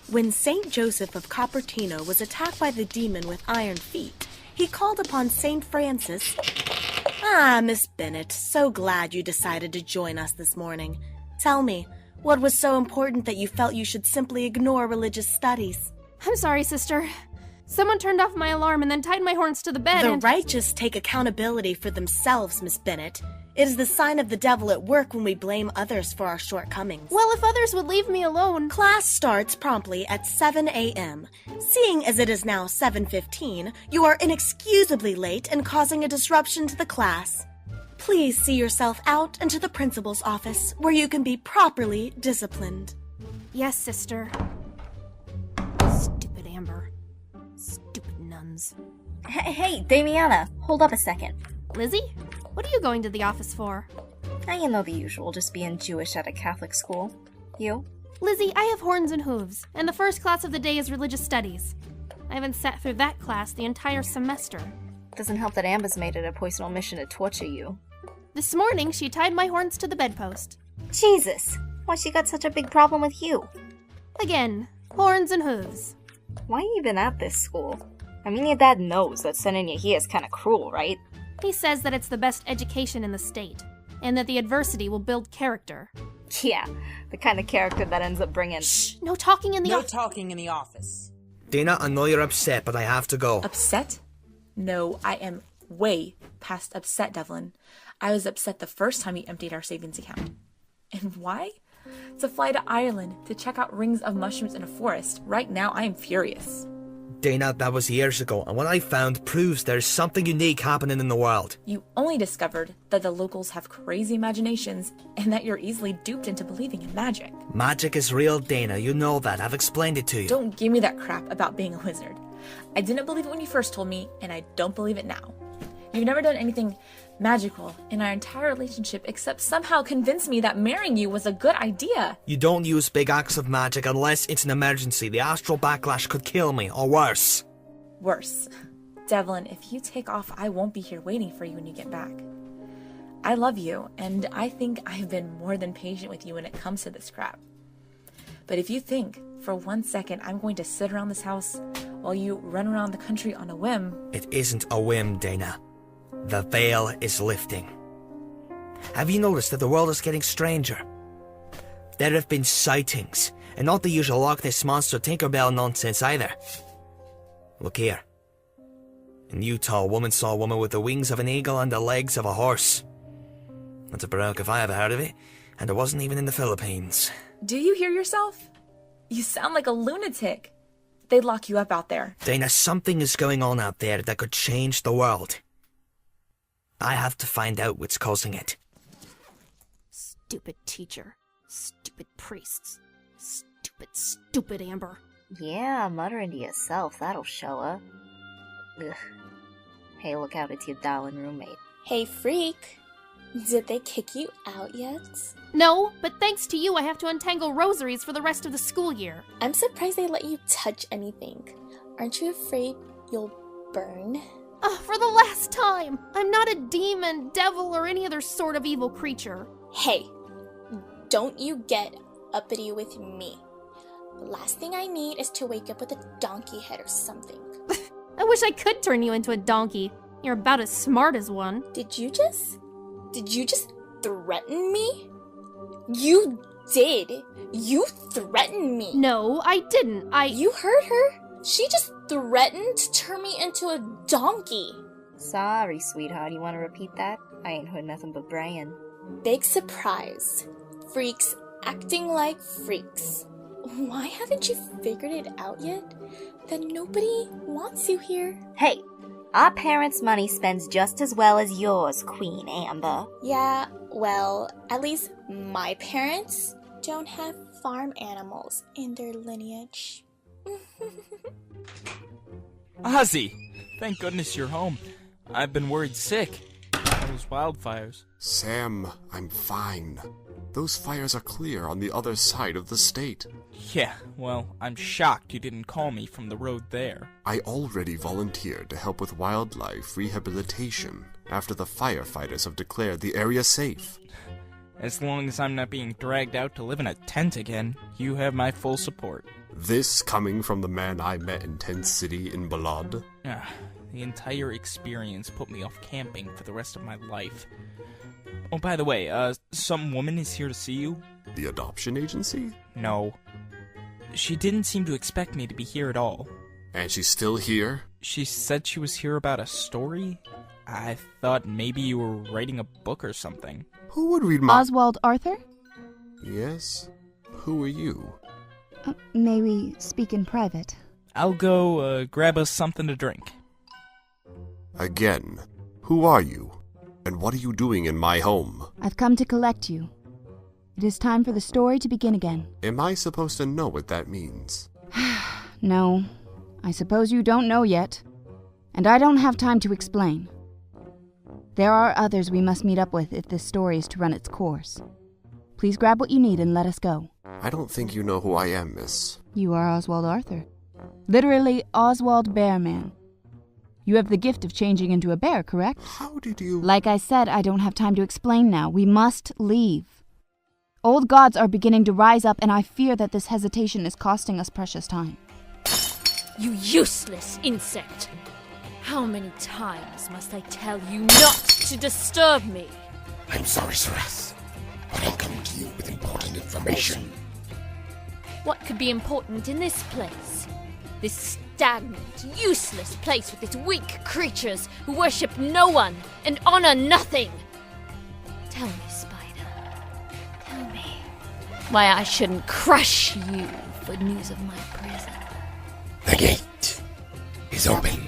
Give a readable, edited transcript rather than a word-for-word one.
When Saint Joseph of Cupertino was attacked by the demon with iron feet, he called upon Saint Francis. Ah, Miss Bennet, so glad you decided to join us this morning. Tell me, what was so important that you felt you should simply ignore religious studies? I'm sorry, sister. Someone turned off my alarm and then tied my horns to the bed The righteous take accountability for themselves, Miss Bennet. It is the sign of the devil at work when we blame others for our shortcomings. Well, if others would leave me alone... Class starts promptly at 7 a.m. Seeing as it is now 7:15, you are inexcusably late and causing a disruption to the class. Please see yourself out into the principal's office, where you can be properly disciplined. Yes, sister. Stupid Amber. Stupid nuns. Hey, Damiana, hold up a second. Lizzie? What are you going to the office for? You know the usual, just being Jewish at a Catholic school. You? Lizzie, I have horns and hooves, and the first class of the day is religious studies. I haven't sat through that class the entire semester. Doesn't help that Amber's made it a personal mission to torture you. This morning, she tied my horns to the bedpost. Jesus! Why she got such a big problem with you? Again, horns and hooves. Why are you even at this school? I mean, your dad knows that sending you here is kinda cruel, right? He says that it's the best education in the state, and that the adversity will build character. Yeah, the kind of character that ends up bringing... Shh! No talking in the office. No talking in the office. Dana, I know you're upset, but I have to go. Upset? No, I am way past upset, Devlin. I was upset the first time you emptied our savings account. And why? To fly to Ireland to check out rings of mushrooms in a forest. Right now, I am furious. Dana, that was years ago, and what I found proves there's something unique happening in the world. You only discovered that the locals have crazy imaginations and that you're easily duped into believing in magic. Magic is real, Dana. You know that. I've explained it to you. Don't give me that crap about being a wizard. I didn't believe it when you first told me, and I don't believe it now. You've never done anything magical in our entire relationship except somehow convince me that marrying you was a good idea. You don't use big acts of magic unless it's an emergency. The astral backlash could kill me, or worse. Worse. Devlin, if you take off, I won't be here waiting for you when you get back. I love you, and I think I've been more than patient with you when it comes to this crap. But if you think, for 1 second, I'm going to sit around this house while you run around the country on a whim... It isn't a whim, Dana. The veil is lifting. Have you noticed that the world is getting stranger? There have been sightings, and not the usual Loch Ness Monster Tinkerbell nonsense either. Look here. In Utah, a woman saw a woman with the wings of an eagle and the legs of a horse. That's a baroque if I ever heard of it, and it wasn't even in the Philippines. Do you hear yourself? You sound like a lunatic. They'd lock you up out there. Dana, something is going on out there that could change the world. I have to find out what's causing it. Stupid teacher. Stupid priests. Stupid Amber. Yeah, muttering to yourself, that'll show her. Ugh. Hey, look out, it's your darling roommate. Hey, freak. Did they kick you out yet? No, but thanks to you I have to untangle rosaries for the rest of the school year. I'm surprised they let you touch anything. Aren't you afraid you'll burn? For the last time! I'm not a demon, devil, or any other sort of evil creature. Hey, don't you get uppity with me. The last thing I need is to wake up with a donkey head or something. I wish I could turn you into a donkey. You're about as smart as one. Did you just threaten me? You did. You threatened me. No, I didn't. You heard her? She just threatened to turn me into a donkey. Sorry, sweetheart, you want to repeat that? I ain't heard nothing but braying. Big surprise. Freaks acting like freaks. Why haven't you figured it out yet? That nobody wants you here. Hey, our parents' money spends just as well as yours, Queen Amber. Yeah, well, at least my parents don't have farm animals in their lineage. Ozzy! Thank goodness you're home. I've been worried sick. Those wildfires. Sam, I'm fine. Those fires are clear on the other side of the state. Yeah, well, I'm shocked you didn't call me from the road there. I already volunteered to help with wildlife rehabilitation after the firefighters have declared the area safe. As long as I'm not being dragged out to live in a tent again, you have my full support. This coming from the man I met in Tent City in Balad? The entire experience put me off camping for the rest of my life. Oh, by the way, some woman is here to see you? The adoption agency? No. She didn't seem to expect me to be here at all. And she's still here? She said she was here about a story? I thought maybe you were writing a book or something. Who would read my... Oswald Arthur? Yes? Who are you? May we speak in private? I'll go, grab us something to drink. Again, who are you? And what are you doing in my home? I've come to collect you. It is time for the story to begin again. Am I supposed to know what that means? No, I suppose you don't know yet. And I don't have time to explain. There are others we must meet up with if this story is to run its course. Please grab what you need and let us go. I don't think you know who I am, miss. You are Oswald Arthur. Literally, Oswald Bearman. You have the gift of changing into a bear, correct? How did you... Like I said, I don't have time to explain now. We must leave. Old gods are beginning to rise up, and I fear that this hesitation is costing us precious time. You useless insect! How many times must I tell you not to disturb me? I'm sorry, Saras, but I'm coming to you with important information. What could be important in this place? This stagnant, useless place with its weak creatures who worship no one and honor nothing. Tell me, Spider. Tell me why I shouldn't crush you for news of my prison. The gate is open.